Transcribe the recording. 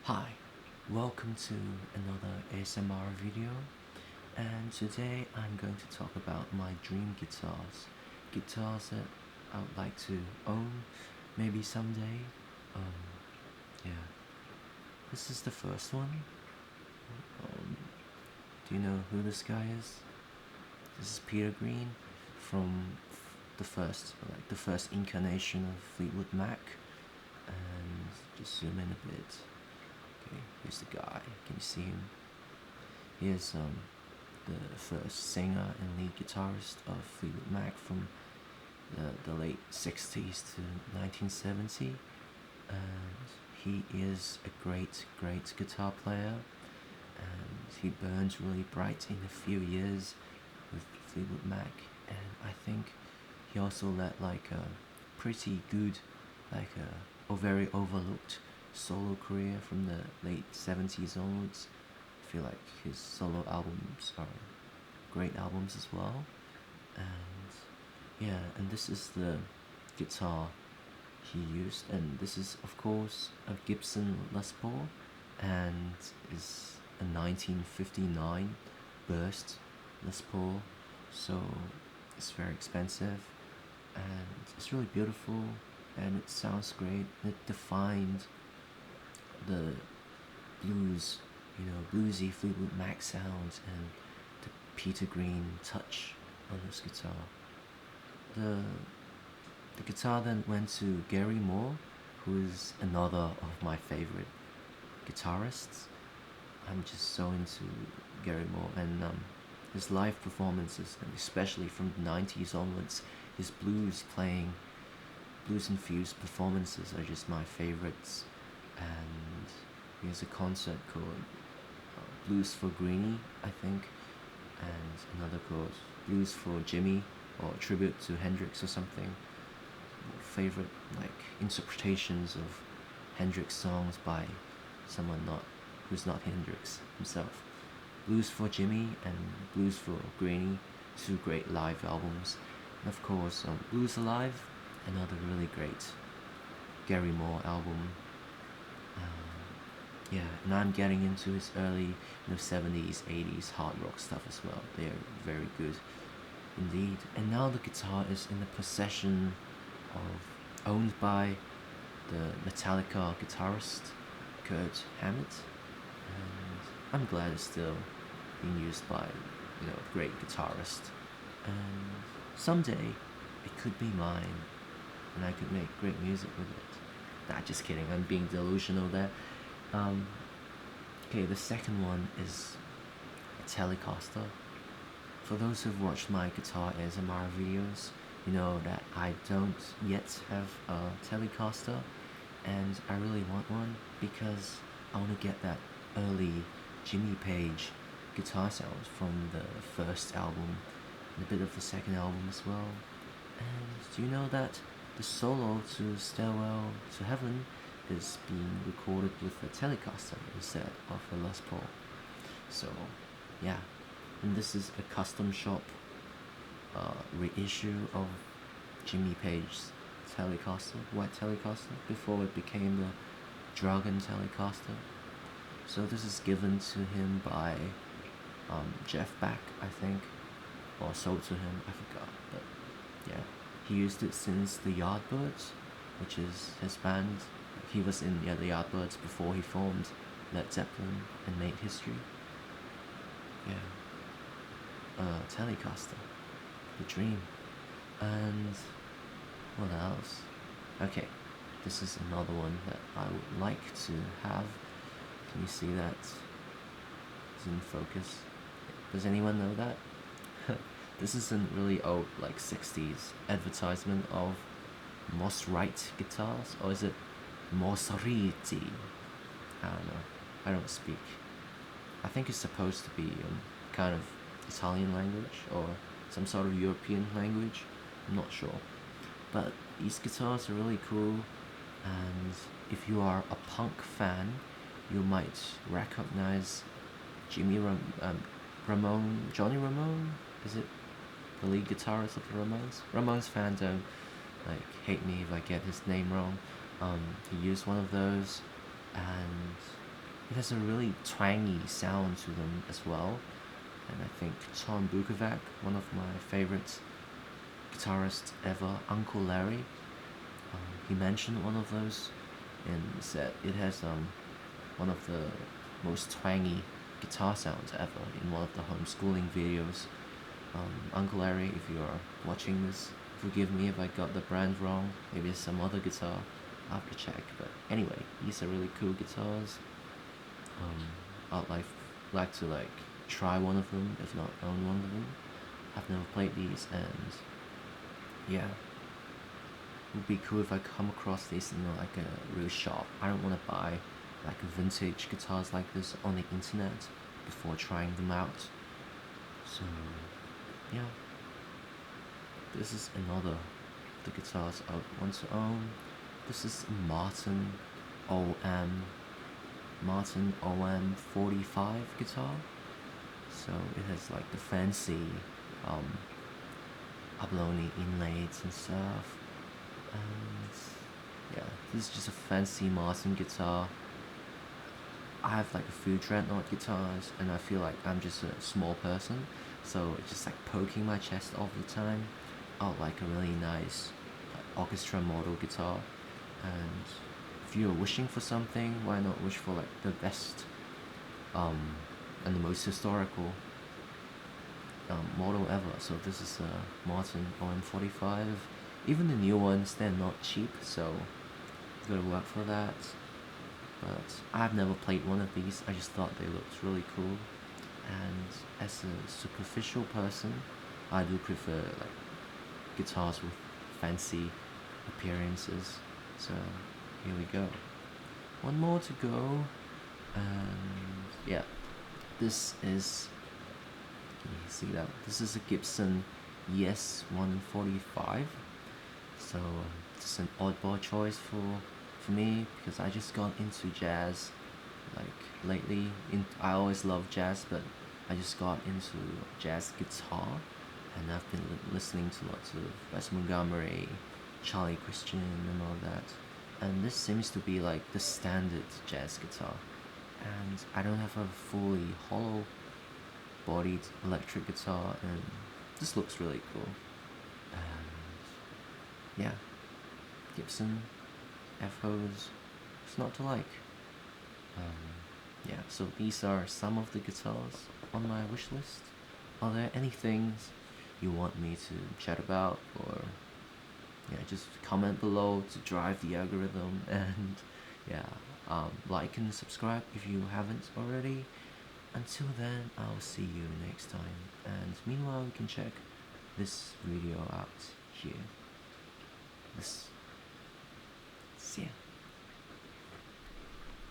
Hi, welcome to another ASMR video, and today I'm going to talk about my dream guitars that I would like to own maybe someday. Um, yeah, this is the first one. Um, do you know who this guy is? This is Peter Green from the first incarnation of Fleetwood Mac, and just zoom in a bit. Okay, here's the guy. Can you see him? He is the first singer and lead guitarist of Fleetwood Mac from the late 60s to 1970. And he is a great guitar player. And he burns really bright in a few years with Fleetwood Mac. And I think he also led like a pretty good, like a very overlooked solo career from the late 70s onwards. I feel like his solo albums are great albums as well. And yeah, and this is the guitar he used, and this is of course a Gibson Les Paul, and is a 1959 burst Les Paul, so it's very expensive, and it's really beautiful, and it sounds great. It defined the blues, bluesy Fleetwood Mac sounds and the Peter Green touch on this guitar. The the guitar then went to Gary Moore, who is another of my favorite guitarists. I'm just so into Gary Moore, and his live performances, and especially from the 90s onwards, his blues infused performances are just my favorites. And he has a concert called Blues for Greenie, I think, and another called Blues for Jimmy, or Tribute to Hendrix or something. Favorite like interpretations of Hendrix songs by someone who's not Hendrix himself. Blues for Jimmy and Blues for Greenie, two great live albums, and of course Blues Alive, another really great Gary Moore album. Yeah, and I'm getting into his early 70s, 80s hard rock stuff as well. They're very good indeed. And now the guitar is in the possession owned by the Metallica guitarist Kurt Hammett, and I'm glad it's still being used by a great guitarist. And someday it could be mine, and I could make great music with it. Nah, just kidding. I'm being delusional there. Um, okay, the second one is a Telecaster. For those who've watched my guitar ASMR videos, you know that I don't yet have a Telecaster, and I really want one because I want to get that early Jimmy Page guitar sound from the first album and a bit of the second album as well. And do you know that the solo to Stairwell to Heaven is being recorded with a Telecaster instead of a Les Paul? So yeah, and this is a custom shop reissue of Jimmy Page's Telecaster, white Telecaster, before it became the Dragon Telecaster. So this is given to him by Jeff Beck, I think, or sold to him, I forgot, but yeah, he used it since the Yardbirds, which is his band. He was in the Yardbirds before he formed Led Zeppelin and made history. Yeah, Telecaster, the dream. And what else? Okay, this is another one that I would like to have. Can you see that? It's in focus. Does anyone know that? This is a really old, like 60s advertisement of Mosrite guitars, or is it Mosriti? I don't know. I don't speak. I think it's supposed to be kind of Italian language or some sort of European language. I'm not sure. But these guitars are really cool, and if you are a punk fan, you might recognize Johnny Ramone. Is it the lead guitarist of the Ramones? Ramones fans don't hate me if I get his name wrong. He used one of those, and it has a really twangy sound to them as well. And I think Tom Bukovac, one of my favorite guitarists ever, Uncle Larry, he mentioned one of those and said it has one of the most twangy guitar sounds ever in one of the homeschooling videos. Uncle Larry, if you are watching this, forgive me if I got the brand wrong. Maybe it's some other guitar. I'll have to check. But anyway, these are really cool guitars. I'd like to try one of them, if not own one of them. I've never played these, and yeah, it would be cool if I come across these in like a real shop. I don't want to buy like vintage guitars like this on the internet before trying them out. So yeah, this is another of the guitars I would want to own. This is a Martin OM45 guitar. So it has like the fancy abalone inlays and stuff. And yeah, this is just a fancy Martin guitar. I have like a few dreadnought guitars, and I feel like I'm just a small person, so it's just like poking my chest all the time. I would like a really nice orchestra model guitar. And if you're wishing for something, why not wish for like the best and the most historical model ever? So this is a Martin OM45. Even the new ones, they're not cheap, so you gotta work for that. But I've never played one of these. I just thought they looked really cool. And as a superficial person, I do prefer like guitars with fancy appearances. So here we go. One more to go. And yeah, this is, can you see that? This is a Gibson ES145. So it's an oddball choice for me, because I just got into jazz like lately. I always loved jazz, but I just got into jazz guitar, and I've been listening to lots of Wes Montgomery, Charlie Christian, and all that. And this seems to be like the standard jazz guitar. And I don't have a fully hollow bodied electric guitar, and this looks really cool. And yeah, Gibson F-Hose, it's not to like. Yeah, so these are some of the guitars on my wish list. Are there any things you want me to chat about, or yeah, just comment below to drive the algorithm? And yeah, like and subscribe if you haven't already. Until then, I'll see you next time, and meanwhile you can check this video out here. See ya.